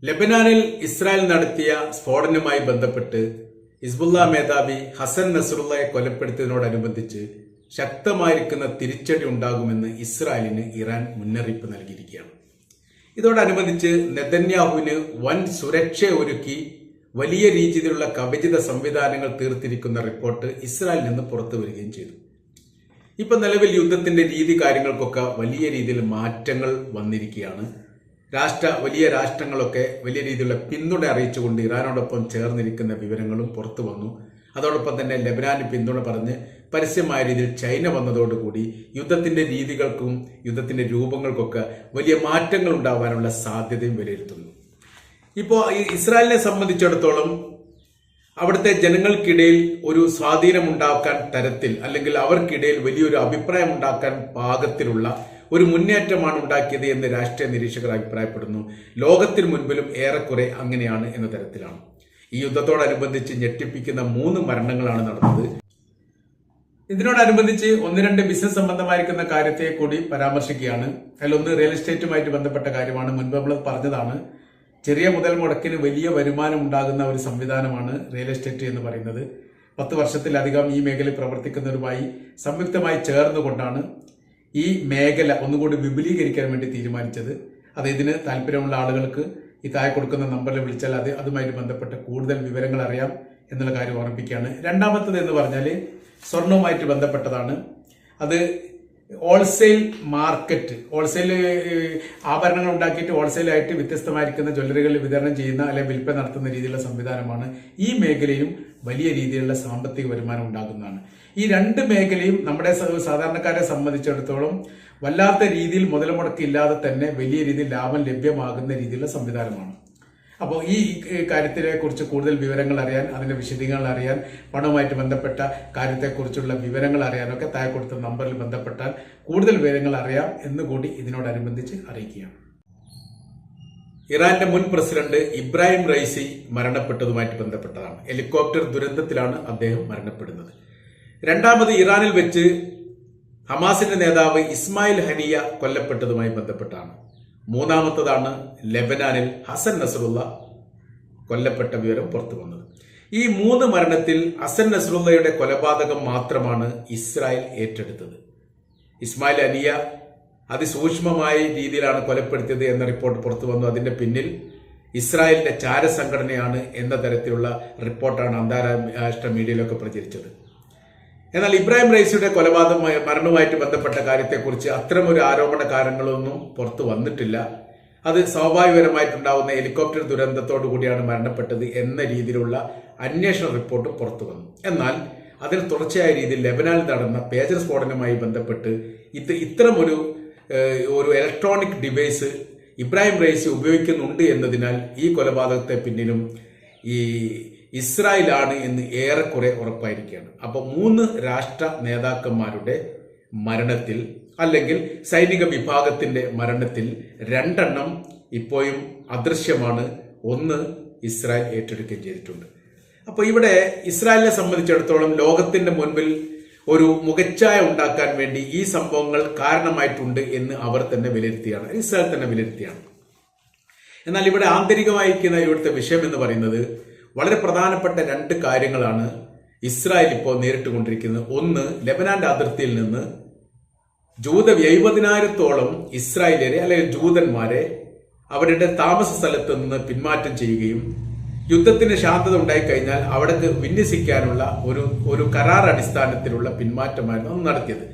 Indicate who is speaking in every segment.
Speaker 1: ലെബനാനിൽ Israel നടത്തിയ സ്ഫോടനവുമായി ബന്ധപ്പെട്ട് Hezbollah മേധാവി ഹസൻ നസ്രുള്ളയെ കൊലപ്പെടുത്തിയതിനോടനുബന്ധിച്ച് ശക്തമായിരിക്കുന്ന തിരിച്ചടി ഉണ്ടാകുമെന്ന് ഇസ്രായേലിന് ഇറാൻ മുന്നറിയിപ്പ് നൽകിയിരിക്കുകയാണ്. ഇതോടനുബന്ധിച്ച് നെതന്യാഹുവിന് വൻ സുരക്ഷ ഒരുക്കി വലിയ രീതിയിലുള്ള കവചിത സംവിധാനങ്ങൾ തീർത്തിരിക്കുന്ന റിപ്പോർട്ട് ഇസ്രായേലിൽ നിന്ന് പുറത്തു വരികയും ചെയ്തു. ഇപ്പൊ നിലവിൽ യുദ്ധത്തിന്റെ രീതി കാര്യങ്ങൾക്കൊക്കെ വലിയ രീതിയിൽ മാറ്റങ്ങൾ വന്നിരിക്കുകയാണ്. വലിയ രാഷ്ട്രങ്ങളൊക്കെ വലിയ രീതിയിലുള്ള പിന്തുണ അറിയിച്ചുകൊണ്ട് ഇറാനോടൊപ്പം ചേർന്നിരിക്കുന്ന വിവരങ്ങളും പുറത്തു വന്നു. അതോടൊപ്പം തന്നെ ലെബനാന് പിന്തുണ പറഞ്ഞ് പരസ്യമായ രീതിയിൽ ചൈന വന്നതോടുകൂടി യുദ്ധത്തിന്റെ രീതികൾക്കും യുദ്ധത്തിന്റെ രൂപങ്ങൾക്കൊക്കെ വലിയ മാറ്റങ്ങൾ ഉണ്ടാവാനുള്ള സാധ്യതയും വിലയിരുത്തുന്നു. ഇപ്പോൾ ഇസ്രായേലിനെ സംബന്ധിച്ചിടത്തോളം അവിടുത്തെ ജനങ്ങൾക്കിടയിൽ ഒരു സ്വാധീനം ഉണ്ടാക്കാൻ തരത്തിൽ അല്ലെങ്കിൽ അവർക്കിടയിൽ വലിയൊരു അഭിപ്രായം ഉണ്ടാക്കാൻ പാകത്തിലുള്ള ഒരു മുന്നേറ്റമാണ് ഉണ്ടാക്കിയത് എന്ന് രാഷ്ട്രീയ നിരീക്ഷകർ അഭിപ്രായപ്പെടുന്നു. ലോകത്തിന് മുൻപിലും ഏറെക്കുറെ അങ്ങനെയാണ് എന്ന തരത്തിലാണ്. ഈ യുദ്ധത്തോടനുബന്ധിച്ച് ഞെട്ടിപ്പിക്കുന്ന 3 മരണങ്ങളാണ് നടന്നത്. ഇതിനോടനുബന്ധിച്ച് 1-2 ബിസിനസ് സംബന്ധമായിരിക്കുന്ന കാര്യത്തെ കൂടി പരാമർശിക്കുകയാണ്. അതിലൊന്ന് റിയൽ എസ്റ്റേറ്റുമായിട്ട് ബന്ധപ്പെട്ട കാര്യമാണ്. മുൻപ് നമ്മൾ പറഞ്ഞതാണ്, ചെറിയ മുതൽ മുടക്കിന് വലിയ വരുമാനം ഉണ്ടാകുന്ന ഒരു സംവിധാനമാണ് റിയൽ എസ്റ്റേറ്റ് എന്ന് പറയുന്നത്. 10 വർഷത്തിലധികം ഈ മേഖലയിൽ പ്രവർത്തിക്കുന്നവരുമായി സംയുക്തമായി ചേർന്നുകൊണ്ടാണ് ഈ മേഖല ഒന്നുകൂടി വിപുലീകരിക്കാൻ വേണ്ടി തീരുമാനിച്ചത്. ഇതിന് താല്പര്യമുള്ള ആളുകൾക്ക് ഈ താഴെ കൊടുക്കുന്ന നമ്പറിൽ വിളിച്ചാൽ അതുമായി ബന്ധപ്പെട്ട കൂടുതൽ വിവരങ്ങൾ അറിയാം എന്നുള്ള കാര്യം ഓർമ്മിപ്പിക്കുകയാണ്. രണ്ടാമത്തത് എന്ന് പറഞ്ഞാൽ സ്വർണവുമായിട്ട് ബന്ധപ്പെട്ടതാണ്. അത് ഹോൾസെയിൽ മാർക്കറ്റ്, ഹോൾസെയിൽ ആഭരണങ്ങൾ ഉണ്ടാക്കിയിട്ട് ഹോൾസെയിലായിട്ട് വ്യത്യസ്തമായിരിക്കുന്ന ജ്വല്ലറികളിൽ വിതരണം ചെയ്യുന്ന അല്ലെങ്കിൽ വിൽപ്പന നടത്തുന്ന രീതിയിലുള്ള സംവിധാനമാണ്. ഈ മേഖലയും വലിയ രീതിയിലുള്ള സാമ്പത്തിക വരുമാനം ഉണ്ടാകുന്നതാണ്. ഈ 2 മേഖലയും നമ്മുടെ സാധാരണക്കാരെ സംബന്ധിച്ചിടത്തോളം വല്ലാത്ത രീതിയിൽ മുതൽ മുടക്കില്ലാതെ തന്നെ വലിയ രീതിയിൽ ലാഭം ലഭ്യമാകുന്ന രീതിയിലുള്ള സംവിധാനമാണ്. അപ്പോൾ ഈ കാര്യത്തിനെ കുറിച്ച് കൂടുതൽ വിവരങ്ങൾ അറിയാൻ, അതിന്റെ വിശദീകരണങ്ങൾ അറിയാൻ, പണവുമായിട്ട് ബന്ധപ്പെട്ട കാര്യത്തെക്കുറിച്ചുള്ള വിവരങ്ങൾ അറിയാനൊക്കെ താഴെ കൊടുത്ത നമ്പറിൽ ബന്ധപ്പെട്ടാൽ കൂടുതൽ വിവരങ്ങൾ അറിയാം എന്നുകൂടി ഇതിനോടനുബന്ധിച്ച് അറിയിക്കുകയാണ്. ഇറാന്റെ മുൻ പ്രസിഡന്റ് ഇബ്രാഹിം റൈസി മരണപ്പെട്ടതുമായിട്ട് ബന്ധപ്പെട്ടതാണ്. ഹെലികോപ്റ്റർ ദുരന്തത്തിലാണ് അദ്ദേഹം മരണപ്പെടുന്നത്. രണ്ടാമത് ഇറാനിൽ വെച്ച് ഹമാസിന്റെ നേതാവ് ഇസ്മായിൽ ഹനിയ കൊല്ലപ്പെട്ടതുമായി ബന്ധപ്പെട്ടാണ്. മൂന്നാമത്തതാണ് ലെബനാനിൽ ഹസൻ നസ്രുള്ള കൊല്ലപ്പെട്ട വിവരം പുറത്തു വന്നത്. ഈ 3 മരണത്തിൽ ഹസൻ നസ്രുള്ളയുടെ കൊലപാതകം മാത്രമാണ് ഇസ്രായേൽ ഏറ്റെടുത്തത്. ഇസ്മായിൽ ഹനിയ അതിസൂക്ഷ്മമായ രീതിയിലാണ് കൊലപ്പെടുത്തിയത് എന്ന റിപ്പോർട്ട് പുറത്തു വന്നു. അതിന്റെ പിന്നിൽ ഇസ്രായേലിന്റെ ചാരസംഘടനയാണ് എന്ന തരത്തിലുള്ള റിപ്പോർട്ടാണ് അന്താരാഷ്ട്ര മീഡിയയിലൊക്കെ പ്രചരിച്ചത്. എന്നാൽ ഇബ്രാഹിം റൈസിയുടെ മരണവുമായിട്ട് ബന്ധപ്പെട്ട കാര്യത്തെക്കുറിച്ച് അത്തരമൊരു ആരോപണ കാരണങ്ങളൊന്നും പുറത്തു വന്നിട്ടില്ല. അത് സ്വാഭാവികപരമായിട്ടുണ്ടാവുന്ന ഹെലികോപ്റ്റർ ദുരന്തത്തോടു കൂടിയാണ് മരണപ്പെട്ടത് എന്ന രീതിയിലുള്ള അന്വേഷണ റിപ്പോർട്ട് പുറത്തു വന്നു. എന്നാൽ അതിന് തുടർച്ചയായ രീതിയിൽ ലെബനാനിൽ നടന്ന പേജർ സ്ഫോടനവുമായി ബന്ധപ്പെട്ട് ഇത്തരമൊരു ഇലക്ട്രോണിക് ഡിവൈസ് ഇബ്രാഹിം റൈസി ഉപയോഗിക്കുന്നുണ്ട് എന്നതിനാൽ ഈ കൊലപാതകത്തെ പിന്നിലും ഈ ഇസ്രായേലാണ് എന്ന് ഏറെക്കുറെ ഉറപ്പായിരിക്കുകയാണ്. അപ്പോൾ 3 രാഷ്ട്ര നേതാക്കന്മാരുടെ മരണത്തിൽ അല്ലെങ്കിൽ സൈനിക വിഭാഗത്തിന്റെ മരണത്തിൽ 2 ഇപ്പോഴും അദൃശ്യമാണ്. 1 ഇസ്രായേൽ ഏറ്റെടുക്കുകയും ചെയ്തിട്ടുണ്ട്. അപ്പോൾ ഇവിടെ ഇസ്രായേലിനെ സംബന്ധിച്ചിടത്തോളം ലോകത്തിന്റെ മുൻപിൽ ഒരു മുഖച്ഛായ ഉണ്ടാക്കാൻ വേണ്ടി ഈ സംഭവങ്ങൾ കാരണമായിട്ടുണ്ട് എന്ന് അവർ തന്നെ വിലയിരുത്തിയാണ്, ഇസ്രായേൽ തന്നെ വിലയിരുത്തിയാണ്. എന്നാൽ ഇവിടെ ആന്തരികമായിരിക്കുന്ന ഇവിടുത്തെ വിഷയം എന്ന് പറയുന്നത് വളരെ പ്രധാനപ്പെട്ട 2 കാര്യങ്ങളാണ് ഇസ്രായേൽ ഇപ്പോൾ നേരിട്ടുകൊണ്ടിരിക്കുന്നത്. ഒന്ന്, ലെബനാന്റെ അതിർത്തിയിൽ നിന്ന് 70,000-ഓളം ഇസ്രായേലിയരെ അല്ലെങ്കിൽ ജൂതന്മാരെ അവരുടെ താമസ സ്ഥലത്ത് നിന്ന് പിന്മാറ്റം ചെയ്യുകയും യുദ്ധത്തിന് ശാന്തത ഉണ്ടായിക്കഴിഞ്ഞാൽ അവിടേക്ക് വിന്യസിക്കാനുള്ള ഒരു കരാർ അടിസ്ഥാനത്തിലുള്ള പിന്മാറ്റമായിരുന്നു നടത്തിയത്.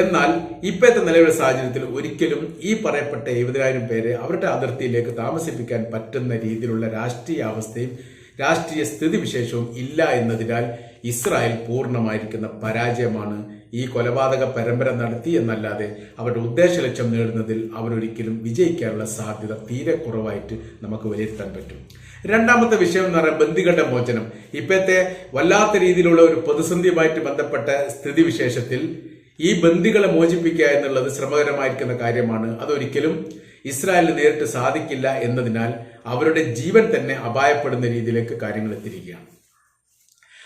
Speaker 1: എന്നാൽ ഇപ്പോഴത്തെ നിലവിലെ സാഹചര്യത്തിൽ ഒരിക്കലും ഈ പറയപ്പെട്ട 70,000 പേരെ അവരുടെ അതിർത്തിയിലേക്ക് താമസിപ്പിക്കാൻ പറ്റുന്ന രീതിയിലുള്ള രാഷ്ട്രീയ അവസ്ഥയും രാഷ്ട്രീയ സ്ഥിതിവിശേഷവും ഇല്ല എന്നതിനാൽ ഇസ്രായേൽ പൂർണ്ണമായിരിക്കുന്ന പരാജയമാണ്. ഈ കൊലപാതക പരമ്പര നടത്തി എന്നല്ലാതെ അവരുടെ ഉദ്ദേശ ലക്ഷ്യം നേടുന്നതിൽ അവരൊരിക്കലും വിജയിക്കാനുള്ള സാധ്യത തീരെ കുറവായിട്ട് നമുക്ക് വിലയിരുത്താൻ പറ്റും. രണ്ടാമത്തെ വിഷയം എന്ന് പറയുന്നത് ബന്ദികളുടെ മോചനം. ഇപ്പോഴത്തെ വല്ലാത്ത രീതിയിലുള്ള ഒരു പ്രതിസന്ധിയുമായിട്ട് ബന്ധപ്പെട്ട സ്ഥിതിവിശേഷത്തിൽ ഈ ബന്ദികളെ മോചിപ്പിക്കുക എന്നുള്ളത് ശ്രമകരമായിരിക്കുന്ന കാര്യമാണ്. അതൊരിക്കലും ഇസ്രായേലിന് നേരിട്ട് സാധിക്കില്ല എന്നതിനാൽ അവരുടെ ജീവൻ തന്നെ അപായപ്പെടുന്ന രീതിയിലേക്ക് കാര്യങ്ങൾ എത്തിയിരിക്കുകയാണ്.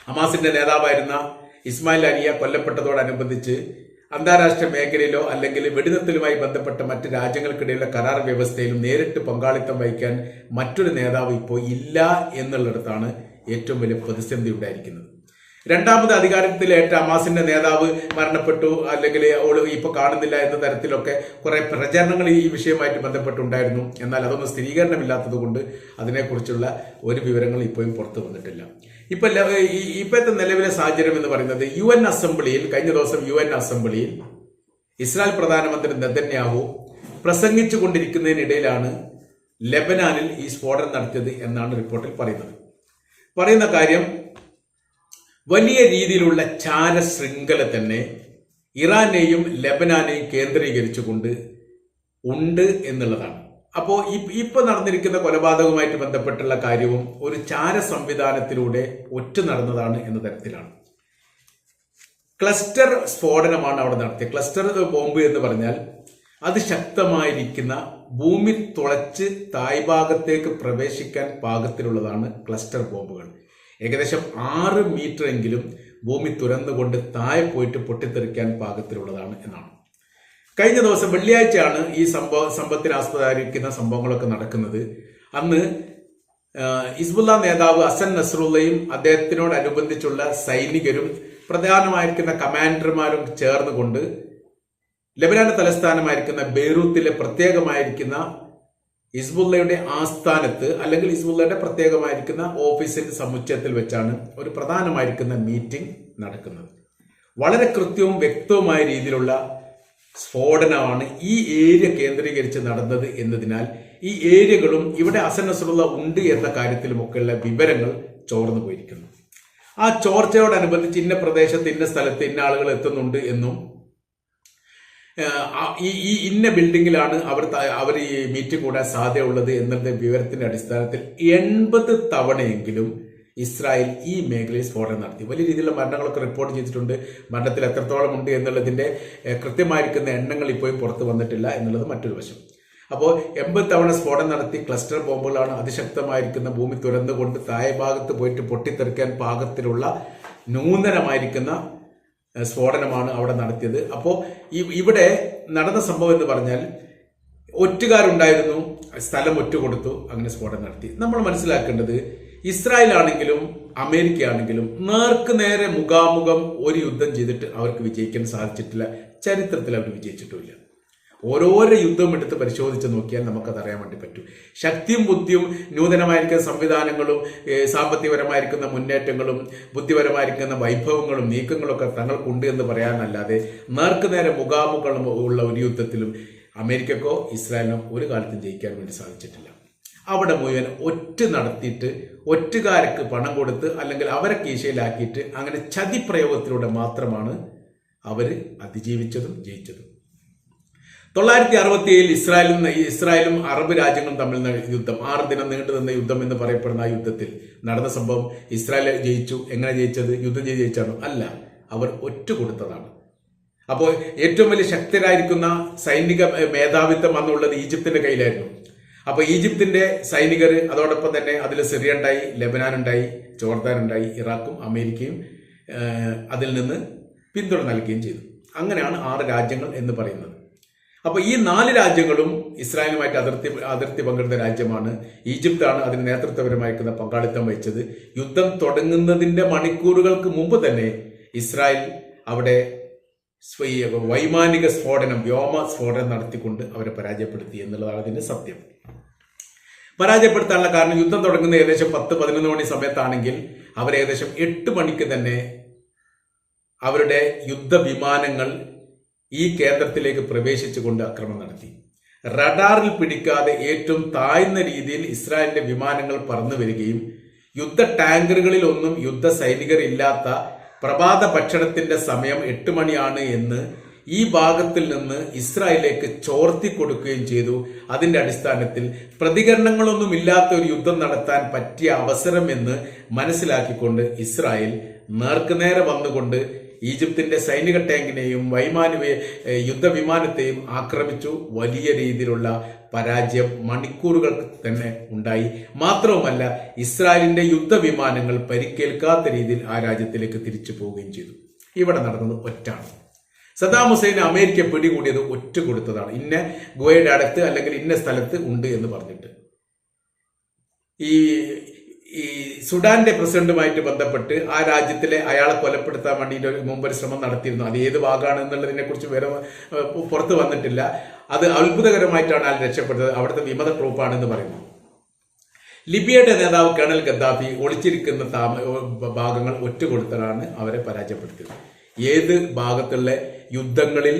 Speaker 1: ഹമാസിന്റെ നേതാവായിരുന്ന ഇസ്മായിൽ ഹനിയ കൊല്ലപ്പെട്ടതോടനുബന്ധിച്ച് അന്താരാഷ്ട്ര മേഖലയിലോ അല്ലെങ്കിൽ വെടിനിർത്തലുമായി ബന്ധപ്പെട്ട മറ്റ് രാജ്യങ്ങൾക്കിടയിലുള്ള കരാർ വ്യവസ്ഥയിലും നേരിട്ട് പങ്കാളിത്തം വഹിക്കാൻ മറ്റൊരു നേതാവ് ഇപ്പോൾ ഇല്ല എന്നുള്ളിടത്താണ് ഏറ്റവും വലിയ പ്രതിസന്ധി ഉണ്ടായിരിക്കുന്നത്. രണ്ടാമത് അധികാരത്തിലേറ്റ ഹമാസിന്റെ നേതാവ് മരണപ്പെട്ടു, അല്ലെങ്കിൽ ഇപ്പൊ കാണുന്നില്ല എന്ന തരത്തിലൊക്കെ കുറെ പ്രചരണങ്ങൾ ഈ വിഷയവുമായിട്ട് ബന്ധപ്പെട്ടുണ്ടായിരുന്നു. എന്നാൽ അതൊന്നും സ്ഥിരീകരണമില്ലാത്തത് കൊണ്ട് അതിനെക്കുറിച്ചുള്ള ഒരു വിവരങ്ങൾ ഇപ്പോഴും പുറത്തു വന്നിട്ടില്ല. ഇപ്പോഴത്തെ നിലവിലെ സാഹചര്യം എന്ന് പറയുന്നത് UN അസംബ്ലിയിൽ കഴിഞ്ഞ ദിവസം UN അസംബ്ലിയിൽ ഇസ്രായേൽ പ്രധാനമന്ത്രി നെതന്യാഹു പ്രസംഗിച്ചു കൊണ്ടിരിക്കുന്നതിനിടയിലാണ് ലെബനാനിൽ ഈ സ്ഫോടനം നടത്തിയത് എന്നാണ് റിപ്പോർട്ടിൽ പറയുന്ന കാര്യം. വലിയ രീതിയിലുള്ള ചാരശൃംഖല തന്നെ ഇറാനെയും ലെബനാനെയും കേന്ദ്രീകരിച്ചുകൊണ്ട് ഉണ്ട് എന്നുള്ളതാണ്. അപ്പോൾ ഇപ്പൊ നടന്നിരിക്കുന്ന കൊലപാതകവുമായിട്ട് ബന്ധപ്പെട്ടുള്ള കാര്യവും ഒരു ചാര സംവിധാനത്തിലൂടെ ഒറ്റ നടന്നതാണ് എന്ന തരത്തിലാണ്. ക്ലസ്റ്റർ സ്ഫോടനമാണ് അവിടെ നടത്തിയത്. ക്ലസ്റ്റർ ബോംബ് എന്ന് പറഞ്ഞാൽ അതിശക്തമായിരിക്കുന്ന ഭൂമി തുളച്ച് തായ്ഭാഗത്തേക്ക് പ്രവേശിക്കാൻ പാകത്തിലുള്ളതാണ് ക്ലസ്റ്റർ ബോംബുകൾ. ഏകദേശം 6 മീറ്റർ എങ്കിലും ഭൂമി തുരന്നുകൊണ്ട് താഴെ പോയിട്ട് പൊട്ടിത്തെറിക്കാൻ പാകത്തിലുള്ളതാണ് എന്നാണ്. കഴിഞ്ഞ ദിവസം വെള്ളിയാഴ്ചയാണ് ഈ സംഭവത്തിനാസ്പദമായിരിക്കുന്ന സംഭവങ്ങളൊക്കെ നടക്കുന്നത്. അന്ന് ഹിസ്ബുള്ള നേതാവ് ഹസൻ നസ്രുള്ളയും അദ്ദേഹത്തിനോടനുബന്ധിച്ചുള്ള സൈനികരും പ്രധാനമായിരിക്കുന്ന കമാൻഡർമാരും ചേർന്നുകൊണ്ട് ലെബനാന്റെ തലസ്ഥാനമായിരിക്കുന്ന ബെയ്റൂത്തിലെ പ്രത്യേകമായിരിക്കുന്ന ഹിസ്ബുള്ളയുടെ ആസ്ഥാനത്ത് അല്ലെങ്കിൽ ഹിസ്ബുള്ളയുടെ പ്രത്യേകമായിരിക്കുന്ന ഓഫീസിന്റെ സമുച്ചയത്തിൽ വെച്ചാണ് ഒരു പ്രധാനമായിരിക്കുന്ന മീറ്റിംഗ് നടക്കുന്നത്. വളരെ കൃത്യവും വ്യക്തവുമായ രീതിയിലുള്ള സ്ഫോടനമാണ് ഈ ഏരിയ കേന്ദ്രീകരിച്ച് നടന്നത് എന്നതിനാൽ ഈ ഏരിയകളും ഇവിടെ ഹസൻ നസ്രുള്ള ഉണ്ട് എന്ന കാര്യത്തിലുമൊക്കെയുള്ള വിവരങ്ങൾ ചോർന്നു പോയിരിക്കുന്നു. ആ ചോർച്ചയോടനുബന്ധിച്ച് ഇന്ന പ്രദേശത്ത് ഇന്ന സ്ഥലത്ത് ഇന്ന ആളുകൾ എത്തുന്നുണ്ട് എന്നും ഈ ഇന്ന ബിൽഡിങ്ങിലാണ് അവർ ഈ മീറ്റിംഗ് കൂടാൻ സാധ്യതയുള്ളത് എന്നുള്ള വിവരത്തിന്റെ അടിസ്ഥാനത്തിൽ 80 തവണയെങ്കിലും ഇസ്രായേൽ ഈ മേഖലയിൽ സ്ഫോടനം നടത്തി. വലിയ രീതിയിലുള്ള മരണങ്ങളൊക്കെ റിപ്പോർട്ട് ചെയ്തിട്ടുണ്ട്. മരണത്തിൽ എത്രത്തോളം ഉണ്ട് എന്നുള്ളതിന്റെ കൃത്യമായിരിക്കുന്ന എണ്ണങ്ങൾ ഇപ്പോഴും പുറത്തു വന്നിട്ടില്ല എന്നുള്ളത് മറ്റൊരു വശം. അപ്പോൾ 80 തവണ സ്ഫോടനം നടത്തി. ക്ലസ്റ്റർ ബോംബുകളാണ്. അതിശക്തമായിരിക്കുന്ന ഭൂമി തുരന്നുകൊണ്ട് താഴെ ഭാഗത്ത് പോയിട്ട് പൊട്ടിത്തെറിക്കാൻ പാകത്തിലുള്ള നൂതനമായിരിക്കുന്ന സ്ഫോടനമാണ് അവിടെ നടത്തിയത്. അപ്പോൾ ഇവിടെ നടന്ന സംഭവം എന്ന് പറഞ്ഞാൽ ഒറ്റുകാരുണ്ടായിരുന്നു, സ്ഥലം ഒറ്റുകൊടുത്തു, അങ്ങനെ സ്ഫോടനം നടത്തി. നമ്മൾ മനസ്സിലാക്കേണ്ടത് ഇസ്രായേൽ ആണെങ്കിലും അമേരിക്ക ആണെങ്കിലും നേർക്ക് നേരെ മുഖാമുഖം ഒരു യുദ്ധം ചെയ്തിട്ട് അവർക്ക് വിജയിക്കാൻ സാധിച്ചിട്ടില്ല. ചരിത്രത്തിൽ അവർ വിജയിച്ചിട്ടുമില്ല. ഓരോരോ യുദ്ധവും എടുത്ത് പരിശോധിച്ച് നോക്കിയാൽ നമുക്കത് അറിയാൻ വേണ്ടി പറ്റും. ശക്തിയും ബുദ്ധിയും നൂതനമായിരിക്കുന്ന സംവിധാനങ്ങളും സാമ്പത്തികപരമായിരിക്കുന്ന മുന്നേറ്റങ്ങളും ബുദ്ധിപരമായിരിക്കുന്ന വൈഭവങ്ങളും നീക്കങ്ങളൊക്കെ തങ്ങൾക്കുണ്ട് എന്ന് പറയാനല്ലാതെ നേർക്ക് നേരെ മുഖാമുഖം ഉള്ള ഒരു യുദ്ധത്തിലും അമേരിക്കക്കോ ഇസ്രായേലിനോ ഒരു കാലത്തും ജയിക്കാൻ വേണ്ടി സാധിച്ചിട്ടില്ല. അവിടെ മുഴുവൻ ഒറ്റ നടത്തിയിട്ട് ഒറ്റുകാർക്ക് പണം കൊടുത്ത് അല്ലെങ്കിൽ അവരെ കീശയിലാക്കിയിട്ട് അങ്ങനെ ചതിപ്രയോഗത്തിലൂടെ മാത്രമാണ് അവർ അതിജീവിച്ചതും ജയിച്ചതും. 967 ഇസ്രായേലും അറബ് രാജ്യങ്ങളും തമ്മിൽ യുദ്ധം, 6 ദിനം നീണ്ടു നിന്ന യുദ്ധം എന്ന് പറയപ്പെടുന്ന ആ യുദ്ധത്തിൽ നടന്ന സംഭവം ഇസ്രായേൽ ജയിച്ചു. എങ്ങനെ ജയിച്ചത്? യുദ്ധം ചെയ്ത് ജയിച്ചാണോ? അല്ല, അവർ ഒറ്റ കൊടുത്തതാണ്. അപ്പോൾ ഏറ്റവും വലിയ ശക്തരായിരിക്കുന്ന സൈനിക മേധാവിത്വം അന്നുള്ളത് ഈജിപ്തിന്റെ കയ്യിലായിരുന്നു. അപ്പൊ ഈജിപ്തിന്റെ സൈനികർ, അതോടൊപ്പം തന്നെ അതിൽ സിറിയ ഉണ്ടായി, ലെബനാൻ ഉണ്ടായി, ജോർദാൻ ഉണ്ടായി, ഇറാഖും അമേരിക്കയും അതിൽ നിന്ന് പിന്തുണ നൽകുകയും ചെയ്തു. അങ്ങനെയാണ് 6 രാജ്യങ്ങൾ എന്ന് പറയുന്നത്. അപ്പൊ ഈ 4 രാജ്യങ്ങളും ഇസ്രായേലുമായിട്ട് അതിർത്തി പങ്കിടുന്ന രാജ്യമാണ്. ഈജിപ്താണ് അതിന് നേതൃത്വപരമായിരിക്കുന്ന പങ്കാളിത്തം വഹിച്ചത്. യുദ്ധം തുടങ്ങുന്നതിന്റെ മണിക്കൂറുകൾക്ക് മുമ്പ് തന്നെ ഇസ്രായേൽ അവിടെ വൈമാനിക സ്ഫോടനം, വ്യോമ സ്ഫോടനം നടത്തിക്കൊണ്ട് അവരെ പരാജയപ്പെടുത്തി എന്നുള്ളതാണ് അതിന്റെ സത്യം. പരാജയപ്പെടുത്താനുള്ള കാരണം യുദ്ധം തുടങ്ങുന്ന ഏകദേശം 10-11 മണി സമയത്താണെങ്കിൽ അവർ ഏകദേശം 8 മണിക്ക് തന്നെ അവരുടെ യുദ്ധവിമാനങ്ങൾ ഈ കേന്ദ്രത്തിലേക്ക് പ്രവേശിച്ചുകൊണ്ട് ആക്രമണം നടത്തി. റഡാറിൽ പിടിക്കാതെ ഏറ്റവും താഴ്ന്ന രീതിയിൽ ഇസ്രായേലിന്റെ വിമാനങ്ങൾ പറന്നു വരികയും യുദ്ധ ടാങ്കറുകളിൽ ഒന്നും യുദ്ധ സൈനികർ ഇല്ലാത്ത പ്രഭാത ഭക്ഷണത്തിന്റെ സമയം 8 മണിയാണ് എന്ന് ഈ ഭാഗത്തിൽ നിന്ന് ഇസ്രായേലിലേക്ക് ചോർത്തി കൊടുക്കുകയും ചെയ്തു. അതിന്റെ അടിസ്ഥാനത്തിൽ പ്രതികരണങ്ങളൊന്നും ഇല്ലാത്ത ഒരു യുദ്ധം നടത്താൻ പറ്റിയ അവസരം എന്ന് മനസ്സിലാക്കിക്കൊണ്ട് ഇസ്രായേൽ നേർക്കുനേരെ വന്നുകൊണ്ട് ഈജിപ്തിന്റെ സൈനിക ടാങ്കിനെയും യുദ്ധവിമാനത്തെയും ആക്രമിച്ചു. വലിയ രീതിയിലുള്ള പരാജയം മണിക്കൂറുകൾക്ക് തന്നെ ഉണ്ടായി. മാത്രവുമല്ല, ഇസ്രായേലിന്റെ യുദ്ധവിമാനങ്ങൾ പരിക്കേൽക്കാത്ത രീതിയിൽ ആ രാജ്യത്തിലേക്ക് തിരിച്ചു പോവുകയും ചെയ്തു. ഇവിടെ നടന്നത് ഒറ്റാണ്. സദ്ദാം ഹുസൈൻ അമേരിക്ക പിടികൂടിയത് ഒറ്റ കൊടുത്തതാണ്. ഇന്ന ഗുഹയുടെ അടുത്ത് അല്ലെങ്കിൽ ഇന്ന സ്ഥലത്ത് ഉണ്ട് എന്ന് പറഞ്ഞിട്ട്. ഈ സുഡാന്റെ പ്രസിഡന്റുമായിട്ട് ബന്ധപ്പെട്ട് ആ രാജ്യത്തിലെ അയാളെ കൊലപ്പെടുത്താൻ വേണ്ടിയിട്ട് മുമ്പ് ഒരു ശ്രമം നടത്തിയിരുന്നു. അത് ഏത് ഭാഗമാണ് എന്നുള്ളതിനെ കുറിച്ച് വേറെ പുറത്തു വന്നിട്ടില്ല. അത് അത്ഭുതകരമായിട്ടാണ് അയാൾ രക്ഷപ്പെട്ടത്. അവിടുത്തെ വിമത ട്രൂപ്പാണെന്ന് പറയുന്നു. ലിബിയയുടെ നേതാവ് കേണൽ ഗദ്ദാഫി ഒളിച്ചിരിക്കുന്ന ഭാഗങ്ങൾ ഒറ്റുകൊടുത്തതാണ് അവരെ പരാജയപ്പെടുത്തിയത്. ഏത് ഭാഗത്തുള്ള യുദ്ധങ്ങളിൽ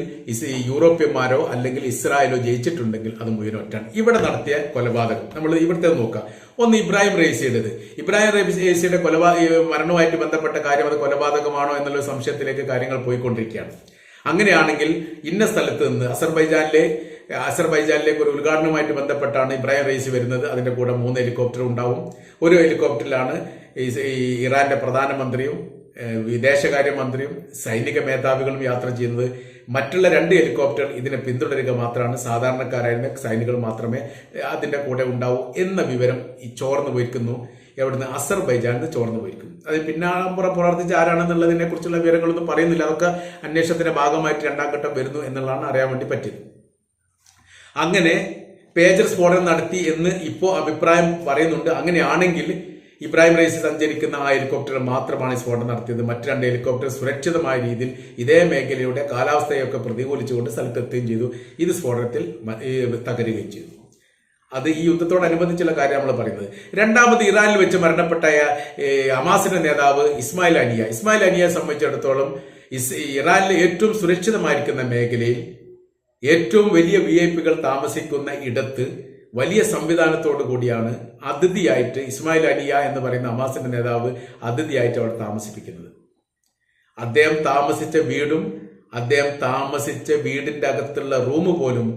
Speaker 1: യൂറോപ്യന്മാരോ അല്ലെങ്കിൽ ഇസ്രായേലോ ജയിച്ചിട്ടുണ്ടെങ്കിൽ അത് മുഴുവൻ ഒറ്റാണ്. ഇവിടെ നടത്തിയ കൊലപാതകം നമ്മൾ ഇവിടുത്തെ നോക്കാം. ഒന്ന് ഇബ്രാഹിം റൈസിയുടേത്. ഇബ്രാഹിം റൈസിയുടെ മരണവുമായിട്ട് ബന്ധപ്പെട്ട കാര്യം അത് കൊലപാതകമാണോ എന്നുള്ള സംശയത്തിലേക്ക് കാര്യങ്ങൾ പോയിക്കൊണ്ടിരിക്കുകയാണ്. അങ്ങനെയാണെങ്കിൽ ഇന്ന സ്ഥലത്ത് നിന്ന് അസർബൈജാനിലേക്ക് ഒരു ഉദ്ഘാടനവുമായിട്ട് ബന്ധപ്പെട്ടാണ് ഇബ്രാഹിം റൈസി വരുന്നത്. അതിന്റെ കൂടെ 3 ഹെലികോപ്റ്റർ ഉണ്ടാവും. ഒരു ഹെലികോപ്റ്ററിലാണ് ഇറാന്റെ പ്രധാനമന്ത്രിയും വിദേശകാര്യമന്ത്രിയും സൈനിക മേധാവികളും യാത്ര ചെയ്യുന്നത്. മറ്റുള്ള 2 ഹെലികോപ്റ്റർ ഇതിനെ പിന്തുടരുക മാത്രമാണ്. സാധാരണക്കാരായിരുന്ന സൈനികർ മാത്രമേ അതിന്റെ കൂടെ ഉണ്ടാവൂ എന്ന വിവരം ഈ ചോർന്നു പോയിരിക്കുന്നു. എവിടുന്ന്? അസർബൈജാനിൽ ചോർന്നു പോയിരിക്കുന്നു. അത് പിന്നാമ്പുറം പ്രവർത്തിച്ച ആരാണെന്നുള്ളതിനെ കുറിച്ചുള്ള വിവരങ്ങളൊന്നും പറയുന്നില്ല. അതൊക്കെ അന്വേഷണത്തിന്റെ ഭാഗമായിട്ട് 2ാം ഘട്ടം വരുന്നു എന്നുള്ളതാണ് അറിയാൻ വേണ്ടി പറ്റിയത്. അങ്ങനെ പേജർ സ്ഫോടനം നടത്തി എന്ന് ഇപ്പോൾ അഭിപ്രായം പറയുന്നുണ്ട്. അങ്ങനെയാണെങ്കിൽ ഇബ്രാഹിം റൈസി സഞ്ചരിക്കുന്ന ആ ഹെലികോപ്റ്റർ മാത്രമാണ് സ്ഫോടനം നടത്തിയത്. മറ്റ് 2 ഹെലികോപ്റ്റർ സുരക്ഷിതമായ രീതിയിൽ ഇതേ മേഖലയുടെ കാലാവസ്ഥയൊക്കെ പ്രതികൂലിച്ചുകൊണ്ട് സ്ഥലത്തെത്തുകയും ചെയ്തു. ഇത് സ്ഫോടനത്തിൽ തകരുകയും ചെയ്തു. അത് ഈ യുദ്ധത്തോടനുബന്ധിച്ചുള്ള കാര്യം നമ്മൾ പറയുന്നത്. രണ്ടാമത് ഇറാനിൽ വെച്ച് മരണപ്പെട്ട ഹമാസിന്റെ നേതാവ് ഇസ്മായിൽ അനിയെ സംബന്ധിച്ചിടത്തോളം ഇറാനിലെ ഏറ്റവും സുരക്ഷിതമായിരിക്കുന്ന മേഖലയിൽ ഏറ്റവും വലിയ VIP താമസിക്കുന്ന ഇടത്ത് വലിയ സംവിധാനത്തോടു കൂടിയാണ് അതിഥിയായിട്ട് ഇസ്മായിൽ അനിയ എന്ന് പറയുന്ന ഹമാസിന്റെ നേതാവ് അതിഥിയായിട്ട് അവിടെ താമസിപ്പിക്കുന്നത്. അദ്ദേഹം താമസിച്ച വീടും അദ്ദേഹം താമസിച്ച വീടിന്റെ അകത്തുള്ള റൂം പോലും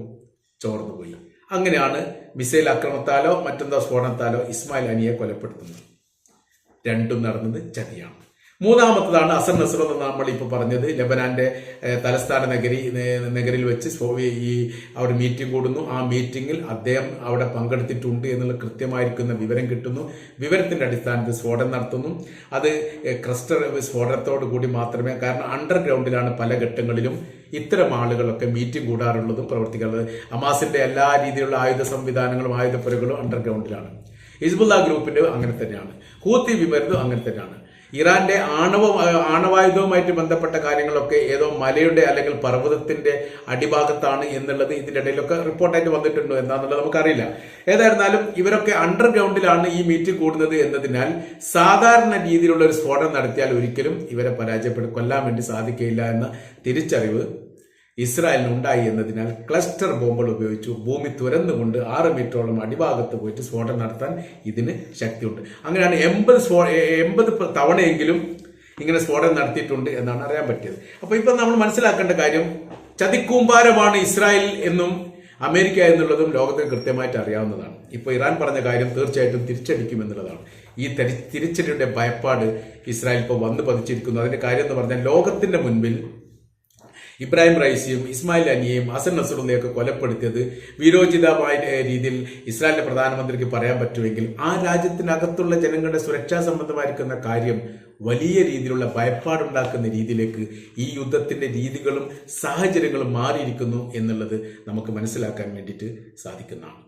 Speaker 1: ചോർന്നുപോയി. അങ്ങനെയാണ് മിസൈൽ ആക്രമണത്താലോ മറ്റെന്തോ സ്ഫോടനത്താലോ ഇസ്മായിൽ അനിയെ കൊലപ്പെടുത്തുന്നത്. രണ്ടും നടന്നത് ചതിയാണ്. മൂന്നാമത്തതാണ് അസർ നസ്രത്ത് എന്ന് നമ്മൾ ഇപ്പോൾ പറഞ്ഞത്. ലെബനാന്റെ തലസ്ഥാന നഗരിയിൽ വെച്ച് അവിടെ മീറ്റിംഗ് കൂടുന്നു. ആ മീറ്റിംഗിൽ അദ്ദേഹം അവിടെ പങ്കെടുത്തിട്ടുണ്ട് എന്നുള്ള കൃത്യമായിരിക്കുന്ന വിവരം കിട്ടുന്നു. വിവരത്തിന്റെ അടിസ്ഥാനത്തിൽ സ്ഫോടനം നടത്തുന്നു. അത് ക്ലസ്റ്റർ സ്ഫോടനത്തോടു കൂടി മാത്രമേ, കാരണം അണ്ടർഗ്രൗണ്ടിലാണ് പല ഘട്ടങ്ങളിലും ഇത്തരം ആളുകളൊക്കെ മീറ്റിംഗ് കൂടാറുള്ളതും പ്രവർത്തിക്കുന്നത്. ഹമാസിന്റെ എല്ലാ രീതിയിലുള്ള ആയുധ സംവിധാനങ്ങളും ആയുധപ്പുരകളും അണ്ടർഗ്രൗണ്ടിലാണ്. ഹിസ്ബുള്ള ഗ്രൂപ്പിന്റെ അങ്ങനെ തന്നെയാണ്. ഹൂത്തി വിമതരും അങ്ങനെ തന്നെയാണ്. ഇറാന്റെ ആണവായുധവുമായിട്ട് ബന്ധപ്പെട്ട കാര്യങ്ങളൊക്കെ ഏതോ മലയുടെ അല്ലെങ്കിൽ പർവ്വതത്തിന്റെ അടിഭാഗത്താണ് എന്നുള്ളത് ഇതിന്റെ ഇടയിലൊക്കെ റിപ്പോർട്ടായിട്ട് വന്നിട്ടുണ്ടോ എന്താണെന്നുള്ളത് നമുക്കറിയില്ല. ഏതായിരുന്നാലും ഇവരൊക്കെ അണ്ടർഗ്രൗണ്ടിലാണ് ഈ മീറ്റിംഗ് കൂടുന്നത് എന്നതിനാൽ സാധാരണ രീതിയിലുള്ള ഒരു സ്ഫോടനം നടത്തിയാൽ ഒരിക്കലും ഇവരെ കൊല്ലാൻ വേണ്ടി സാധിക്കില്ല എന്ന തിരിച്ചറിവ് ഇസ്രായേലിന് ഉണ്ടായി എന്നതിനാൽ ക്ലസ്റ്റർ ബോംബുകൾ ഉപയോഗിച്ചു ഭൂമി തുരന്നുകൊണ്ട് 6 മീറ്ററോളം അടിഭാഗത്ത് പോയിട്ട് സ്ഫോടനം നടത്താൻ ഇതിന് ശക്തിയുണ്ട്. അങ്ങനെയാണ് 80 തവണയെങ്കിലും ഇങ്ങനെ സ്ഫോടനം നടത്തിയിട്ടുണ്ട് എന്നാണ് അറിയാൻ പറ്റിയത്. അപ്പൊ ഇപ്പൊ നമ്മൾ മനസ്സിലാക്കേണ്ട കാര്യം, ചതിക്കൂമ്പാരമാണ് ഇസ്രായേൽ എന്നും അമേരിക്ക എന്നുള്ളതും ലോകത്തിന് കൃത്യമായിട്ട് അറിയാവുന്നതാണ്. ഇപ്പൊ ഇറാൻ പറഞ്ഞ കാര്യം തീർച്ചയായിട്ടും തിരിച്ചടിക്കും എന്നുള്ളതാണ്. ഈ തിരിച്ചടിയുടെ ഭയപ്പാട് ഇസ്രായേൽ ഇപ്പോൾ വന്നു പതിച്ചിരിക്കുന്നു. അതിന്റെ കാര്യം എന്ന് പറഞ്ഞാൽ ലോകത്തിന്റെ മുൻപിൽ ഇബ്രാഹിം റൈസിയും ഇസ്മായിൽ അനിയെയും ഹസൻ നസ്രുള്ളയൊക്കെ കൊലപ്പെടുത്തിയത് വീരോചിതമായ രീതിയിൽ ഇസ്രായേലിന്റെ പ്രധാനമന്ത്രിക്ക് പറയാൻ പറ്റുമെങ്കിൽ ആ രാജ്യത്തിനകത്തുള്ള ജനങ്ങളുടെ സുരക്ഷാ സംബന്ധമായിരിക്കുന്ന കാര്യം വലിയ രീതിയിലുള്ള ഭയപ്പാടുണ്ടാക്കുന്ന രീതിയിലേക്ക് ഈ യുദ്ധത്തിന്റെ രീതികളും സാഹചര്യങ്ങളും മാറിയിരിക്കുന്നു എന്നുള്ളത് നമുക്ക് മനസ്സിലാക്കാൻ വേണ്ടിയിട്ട് സാധിക്കുന്നതാണ്.